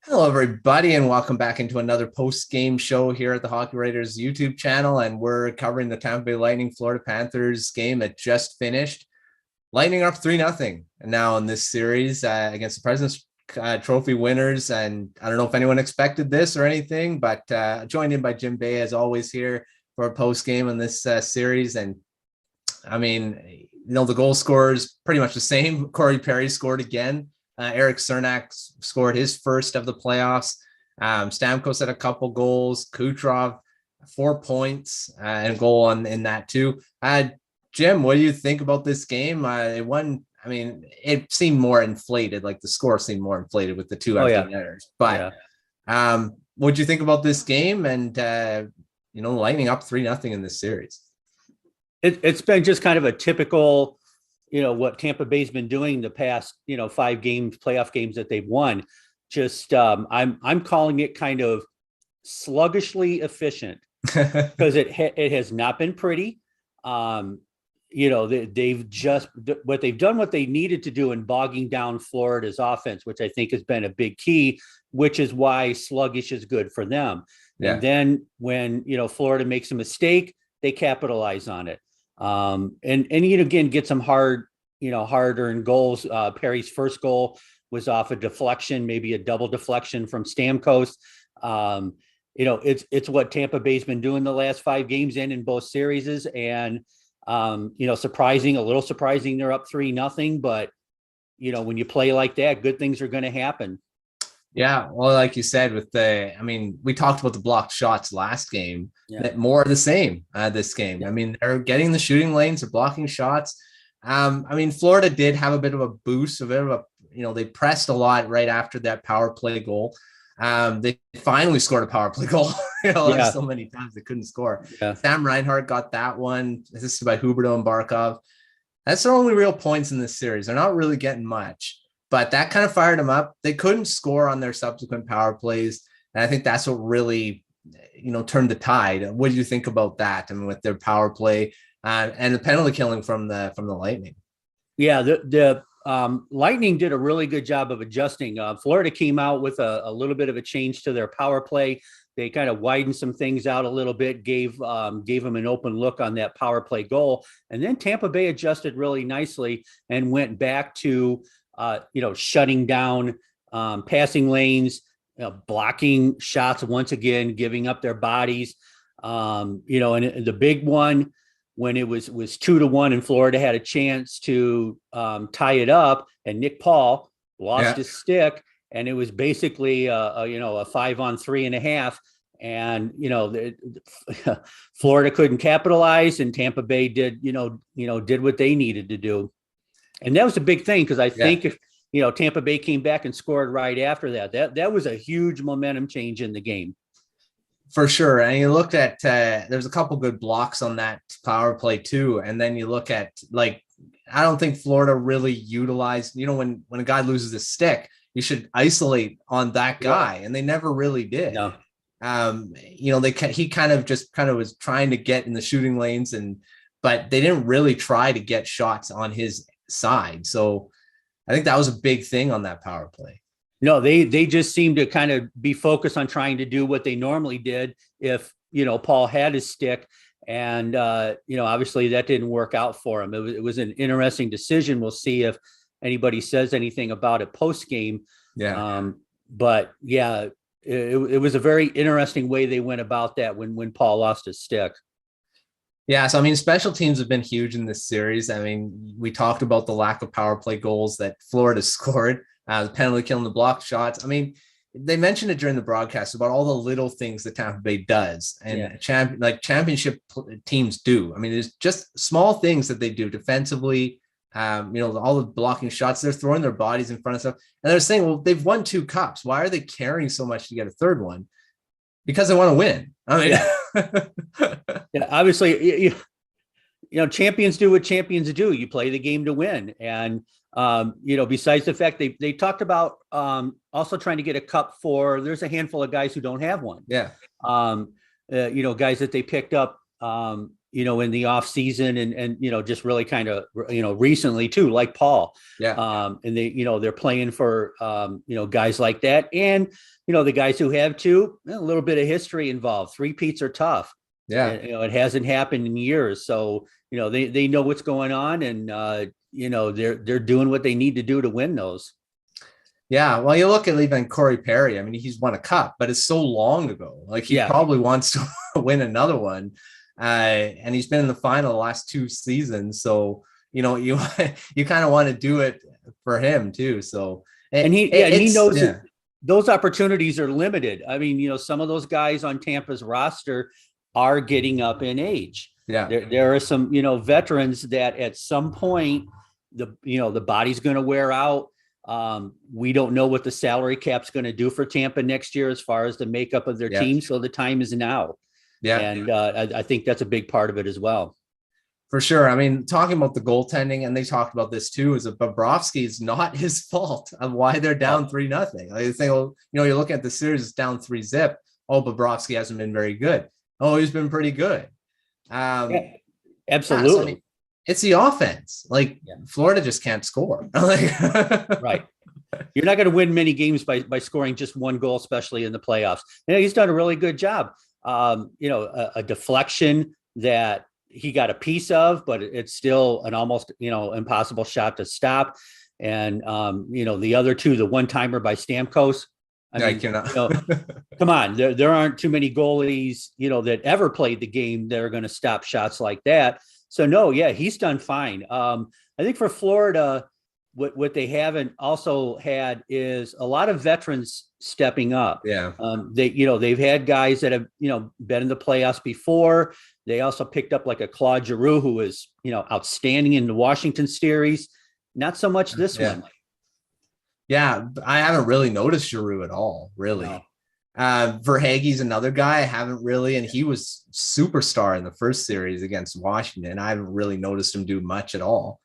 Hello, everybody, and welcome back into another post-game show here at the Hockey Writers YouTube channel. And we're covering the Tampa Bay Lightning Florida Panthers game that just finished. Lightning are up 3-0 now in this series against the President's Trophy winners. And I don't know if anyone expected this or anything, but joined in by Jim Bay, as always, here for a post-game in this series. And I mean, the goal scorers pretty much the same. Corey Perry scored again. Eric Cernak scored his first of the playoffs. Stamkos had a couple goals. Kucherov, 4 points and a goal in that too. Jim, what do you think about this game? It won. I mean, it seemed more inflated. Like the score seemed more inflated with the two empty netters. But what do you think about this game? And Lightning up 3-0 in this series. It's been just kind of a typical, what Tampa Bay's been doing the past, 5 games, playoff games that they've won. Just I'm calling it kind of sluggishly efficient because it has not been pretty. They've just what they needed to do in bogging down Florida's offense, which I think has been a big key, which is why sluggish is good for them. Yeah. And then when Florida makes a mistake, they capitalize on it. And again, get some hard-earned goals. Perry's first goal was off a deflection, maybe a double deflection from Stamkos. It's what Tampa Bay's been doing the last 5 games in both series. And, a little surprising they're up 3-0. But, when you play like that, good things are going to happen. Yeah, well, like you said, we talked about the blocked shots last game. Yeah. More of the same this game. Yeah. I mean, they're getting the shooting lanes, they're blocking shots. Florida did have a bit of a boost, they pressed a lot right after that power play goal. They finally scored a power play goal. So many times they couldn't score. Yeah. Sam Reinhart got that one, assisted by Huberdeau and Barkov. That's their only real points in this series. They're not really getting much. But that kind of fired them up. They couldn't score on their subsequent power plays. And I think that's what really, turned the tide. What do you think about that? I mean, with their power play and the penalty killing from the Lightning? Yeah, the Lightning did a really good job of adjusting. Florida came out with a little bit of a change to their power play. They kind of widened some things out a little bit, gave them an open look on that power play goal. And then Tampa Bay adjusted really nicely and went back to shutting down passing lanes, blocking shots once again, giving up their bodies. And the big one, when it was 2-1 and Florida had a chance to tie it up, and Nick Paul lost his stick, and it was basically a 5-on-3.5. And Florida couldn't capitalize, and Tampa Bay did what they needed to do. And that was a big thing because I think if Tampa Bay came back and scored right after that was a huge momentum change in the game. For sure. And you looked at there's a couple good blocks on that power play too. And then you look at I don't think Florida really utilized, when a guy loses his stick, you should isolate on that guy, and they never really did. No. He kind of was trying to get in the shooting lanes, but they didn't really try to get shots on his side. So I think that was a big thing on that power play. No, they just seemed to kind of be focused on trying to do what they normally did if Paul had his stick, and obviously that didn't work out for him. It was an interesting decision. We'll see if anybody says anything about it post game. But yeah, it was a very interesting way they went about that when Paul lost his stick. Yeah, so special teams have been huge in this series. We talked about the lack of power play goals that Florida scored, the penalty killing, the blocked shots. They mentioned it during the broadcast about all the little things that Tampa Bay does, and championship teams do. There's just small things that they do defensively. All the blocking shots, they're throwing their bodies in front of stuff, and they're saying, well, they've won 2 cups. Why are they caring so much to get a third one? Because they want to win. Obviously, champions do what champions do. You play the game to win. And, besides the fact they talked about also trying to get a cup there's a handful of guys who don't have one. Yeah. Guys that they picked up, in the off season and just really kind of, recently too, like Paul. Yeah. And they're playing for, guys like that. And, the guys who have a little bit of history involved. Three-peats are tough. Yeah. And, it hasn't happened in years. So, they know what's going on and, they're doing what they need to do to win those. Yeah, well, you look at even Corey Perry. I mean, he's won a cup, but it's so long ago. Like he probably wants to win another one, and he's been in the final the last 2 seasons. So you you kind of want to do it for him too. So he knows that those opportunities are limited. I mean, some of those guys on Tampa's roster are getting up in age. Yeah, there are some veterans that at some point the body's going to wear out. We don't know what the salary cap's going to do for Tampa next year as far as the makeup of their team. So the time is now. Yeah. And I think that's a big part of it as well. For sure. I mean, talking about the goaltending, and they talked about this too, is that Bobrovsky is not his fault of why they're down 3-0. Like they think, well, you're looking at the series, it's down 3-0. Oh, Bobrovsky hasn't been very good. Oh, he's been pretty good. Absolutely. So, I mean, it's the offense. Like Florida just can't score. Right. You're not going to win many games by scoring just one goal, especially in the playoffs. And he's done a really good job. A deflection that he got a piece of, but it's still an almost, impossible shot to stop. And, the other two, the one-timer by Stamkos. Come on, there aren't too many goalies, that ever played the game that are going to stop shots like that. So no, he's done fine. I think for Florida, what they haven't also had is a lot of veterans stepping up. Yeah. They've had guys that have, been in the playoffs before. They also picked up like a Claude Giroux, who was, outstanding in the Washington series. Not so much this one. Yeah, I haven't really noticed Giroux at all, really. No. Verhaeghe's another guy I haven't really, and he was superstar in the first series against Washington. I haven't really noticed him do much at all.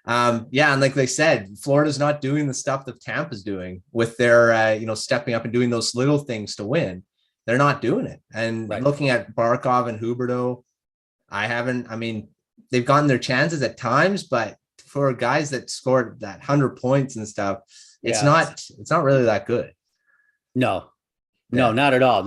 And like they said, Florida's not doing the stuff that Tampa's doing with their, stepping up and doing those little things to win. They're not doing it. And looking at Barkov and Huberdeau, they've gotten their chances at times, but for guys that scored that 100 points and stuff, it's not really that good. No, not at all.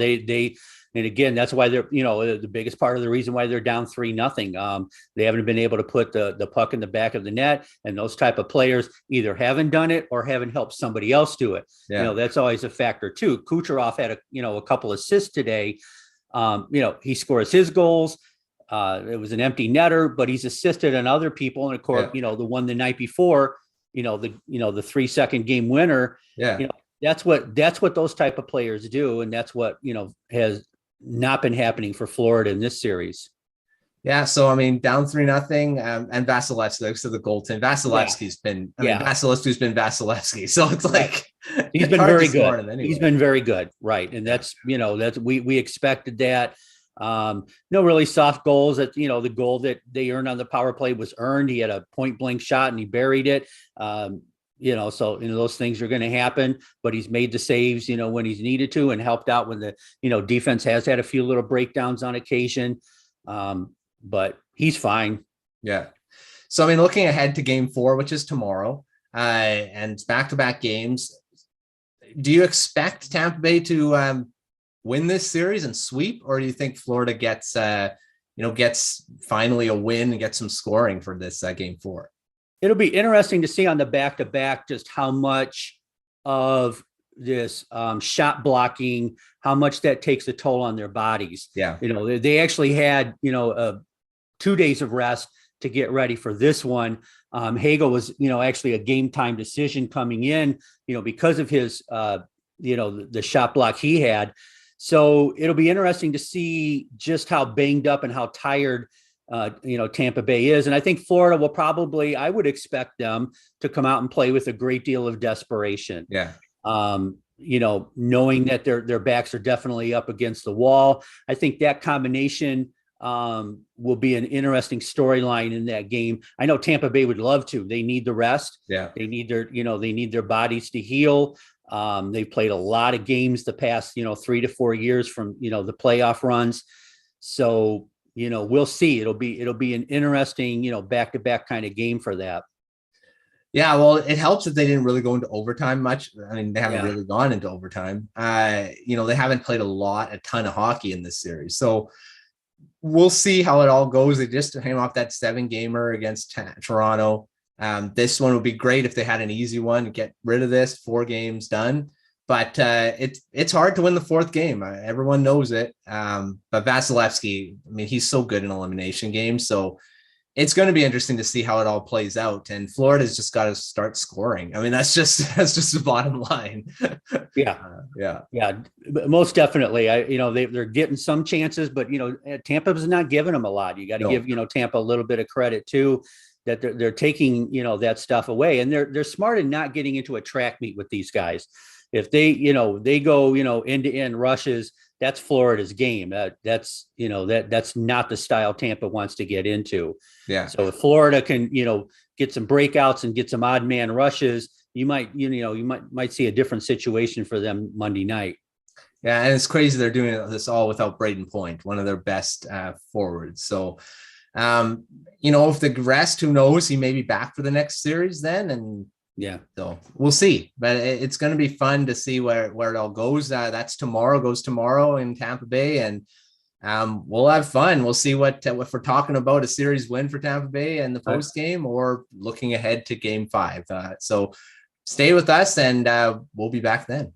And again, that's why they're, the biggest part of the reason why they're down 3-0. They haven't been able to put the puck in the back of the net, and those type of players either haven't done it or haven't helped somebody else do it. Yeah. That's always a factor too. Kucherov had a couple assists today. He scores his goals. It was an empty netter, but he's assisted on other people. And of course, the one the night before, the 3-second game winner. Yeah. That's what those type of players do. And that's what, has not been happening for Florida in this series. Yeah. So, down 3-0, and Vasilevsky, so the goaltender, Vasilevsky's been, Vasilevsky's been Vasilevsky. So it's like, he's been very good. Anyway. He's been very good. Right. And that's, we expected that. No really soft goals. That the goal that they earned on the power play was earned. He had a point blank shot and he buried it. So those things are going to happen, but he's made the saves, when he's needed to, and helped out when the defense has had a few little breakdowns on occasion. But he's fine. Yeah. So looking ahead to Game 4, which is tomorrow, and back-to-back games, do you expect Tampa Bay to win this series and sweep, or do you think Florida gets finally a win and gets some scoring for this Game 4? It'll be interesting to see on the back-to-back just how much of this shot blocking, how much that takes a toll on their bodies. Yeah. They actually had, 2 days of rest to get ready for this one. Hagel was, actually a game time decision coming in, because of his, the shot block he had. So it'll be interesting to see just how banged up and how tired, Tampa Bay is. And I think Florida will probably, I would expect them to come out and play with a great deal of desperation. Yeah. Knowing that their backs are definitely up against the wall. I think that combination will be an interesting storyline in that game. I know Tampa Bay would love to. They need the rest. Yeah. They need their bodies to heal. They've played a lot of games the past, 3 to 4 years from, the playoff runs. So, we'll see. It'll be an interesting, back-to-back kind of game for that. Yeah, well, it helps that they didn't really go into overtime much. I mean, they haven't Yeah. really gone into overtime. They haven't played a ton of hockey in this series. So we'll see how it all goes. They just came off that 7-gamer against Toronto. This one would be great if they had an easy one, get rid of this, 4 games done. But it's hard to win the 4th game. Everyone knows it. But Vasilevsky, I mean, he's so good in elimination games. So it's going to be interesting to see how it all plays out. And Florida's just got to start scoring. I mean, that's just the bottom line. Yeah, most definitely. They're getting some chances, but Tampa's not giving them a lot. You got to give Tampa a little bit of credit too, that they're taking that stuff away, and they're smart in not getting into a track meet with these guys. If they go end to end rushes, that's Florida's game. That's not the style Tampa wants to get into. Yeah. So if Florida can get some breakouts and get some odd man rushes, you might see a different situation for them Monday night. Yeah, and it's crazy they're doing this all without Braden Point, one of their best forwards. So, if the rest, who knows, he may be back for the next series then, and so we'll see. But it's going to be fun to see where it all goes. That's tomorrow in Tampa Bay, and we'll have fun. We'll see what if we're talking about a series win for Tampa Bay and the post game, or looking ahead to Game 5. So stay with us, and we'll be back then.